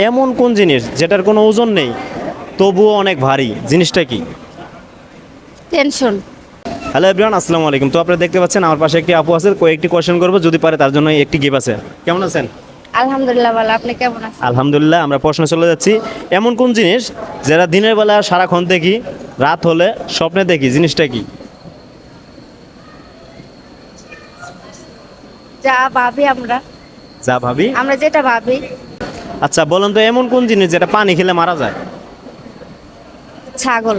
এমন কোন জিনিস যেটার কোনো ওজন নেই তবুও অনেক ভারী, জিনিসটা কি? টেনশন। হ্যালো এভরিওয়ান, আসসালামু আলাইকুম। তো আপনারা দেখতে পাচ্ছেন আমার পাশে একটি আপু আছে, কয়েকটি কোয়েশ্চেন করবো, যদি পারে তার জন্য একটি গিফট আছে। কেমন আছেন? আলহামদুলিল্লাহ ভালো, আপনি কেমন আছেন? আলহামদুলিল্লাহ। আমরা প্রশ্ন চলে যাচ্ছি। এমন কোন জিনিস যেটা দিনের বেলা সারাক্ষণ দেখি, রাত হলে স্বপ্নে দেখি, জিনিসটা কি? যা ভাবি আমরা যা ভাবি। আমরা যেটা ভাবি। আচ্ছা বলেন তো, এমন কোন জিনিস যেটা পানি খেলে মারা যায়? ছাগল।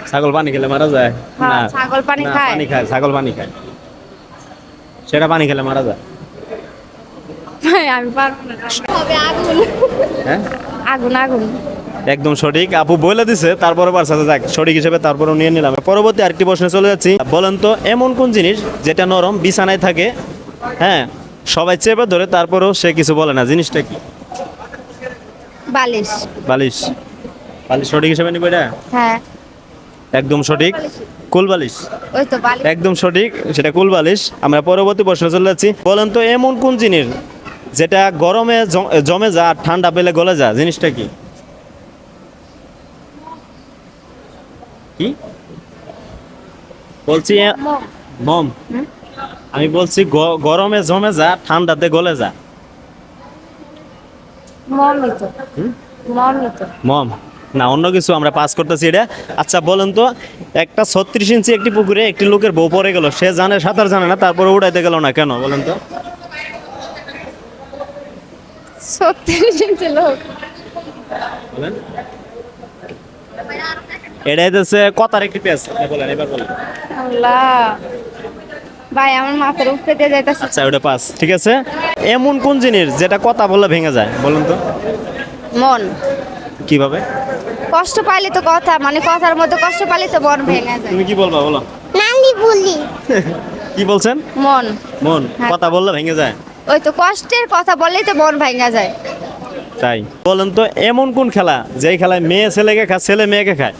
ছাগল পানি খেলে মারা যায়? হ্যাঁ, না, ছাগল পানি না, খায়। পানি খায়, ছাগল পানি খায়, সেটা পানি খেলে মারা যায়। ভাই আমি পারবো না। হবে আগুন। হ্যাঁ, আগুন আগুন। একদম সঠিক। আপু বলে দিছে, তারপরে পারছে, যাক সঠিক হিসেবে তারপরেও নিয়ে নিলাম। পরবর্তী আরেকটি প্রশ্নে চলে যাচ্ছি। বলেন তো, এমন কোন জিনিস যেটা নরম, বিছানায় থাকে, হ্যাঁ, সবাই চেপে ধরে, তারপরেও সে কিছু বলে না, জিনিসটা কি? বালিশ। বালিশ। বালিশ সঠিক হিসেবে নিব এটা? হ্যাঁ। একদম সঠিক। কুল বালিশ। ওই তো বালিশ। একদম সঠিক, সেটা কুল বালিশ। আমরা পরবর্তী প্রশ্নে চলে যাচ্ছি। বলেন তো, এমন কোন জিনিস যেটা গরমে জমে যা আর ঠান্ডা পেলে গলে যা, জিনিসটা কি? কি বলছি? মম। আমি বলছি গরমে জমে যা, ঠান্ডাতে গলে যা। মমই তো। মমই তো। মম না, অন্য কিছু। আমরা পাস করতেছি এটা। আচ্ছা বলেন তো, একটা 36 ইঞ্চি একটি পুকুরে একটি লোকের বউ পড়ে গেল, সে জানে, সাঁতার জানে না, তারপরে উড়াইতে গেল না কেন, বলেন তো? সত্যি ছিল। বলেন। এটা হচ্ছে কথার একটি পেজ। বলেন, এবার বলেন। আল্লাহ ভাই, আমার মাথার উপরে দিয়ে যাইতাছে। আচ্ছা, ওটা পাস, ঠিক আছে। এমন কোন জিনিস যেটা কথা বললে ভেঙে যায়, বলেন তো? মন। কিভাবে? কষ্ট পাইলে তো কথা, মানে কথার মধ্যে কষ্ট পাইলে তো মন ভেঙে যায়। তুমি কি বলবা, বলো। নালি বলি। কি বলছেন? মন। মন হ্যাঁ। কথা বললে ভেঙে যায়? ওই তো কষ্টের কথা বললেই তো মন ভেঙে যায়। তাই বলেন তো, এমন কোন খেলা যেই খেলায় মেয়ে ছেলেকে খায়, ছেলে মেয়েকে খায়?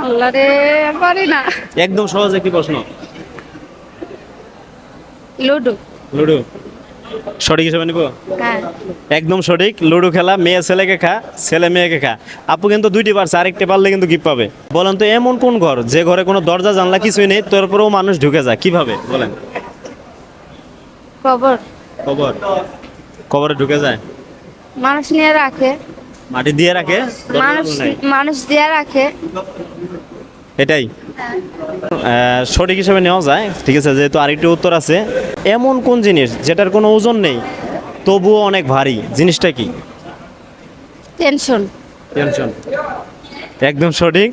আল্লাহ রে, পারি না। একদম সহজ একটি প্রশ্ন। লুডো। লুডো সঠিক হিসেবে নিব? হ্যাঁ। একদম সঠিক। লুডো খেলা, মেয়ে ছেলেকে খা, ছেলে মেয়েকে খা। আপু কিন্তু দুইটি পারছে, আরেকটি পারলে কিন্তু গিফট পাবে। বলেন তো, এমন কোন ঘর যে ঘরে কোনো দরজা জানলা কিছুই নেই, তারপরেও মানুষ ঢুকে যায়, কিভাবে, বলেন? কবর। কবর। কবরে ঢুকে যায়? মানুষ নিয়ে রাখে। মাটি দিয়ে রাখে, দরজা মানুষ নাই। মানুষ দিয়ে রাখে। এটাই সঠিক হিসেবে নেওয়া যায়, ঠিক আছে। যেহেতু আরেকটি উত্তর আছে। এমন কোন জিনিস যেটার কোনো ওজন নেই তবুও অনেক ভারী, জিনিসটা কি? টেনশন। টেনশন। একদম সঠিক।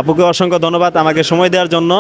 আপুকে অসংখ্য ধন্যবাদ আমাকে সময় দেওয়ার জন্য।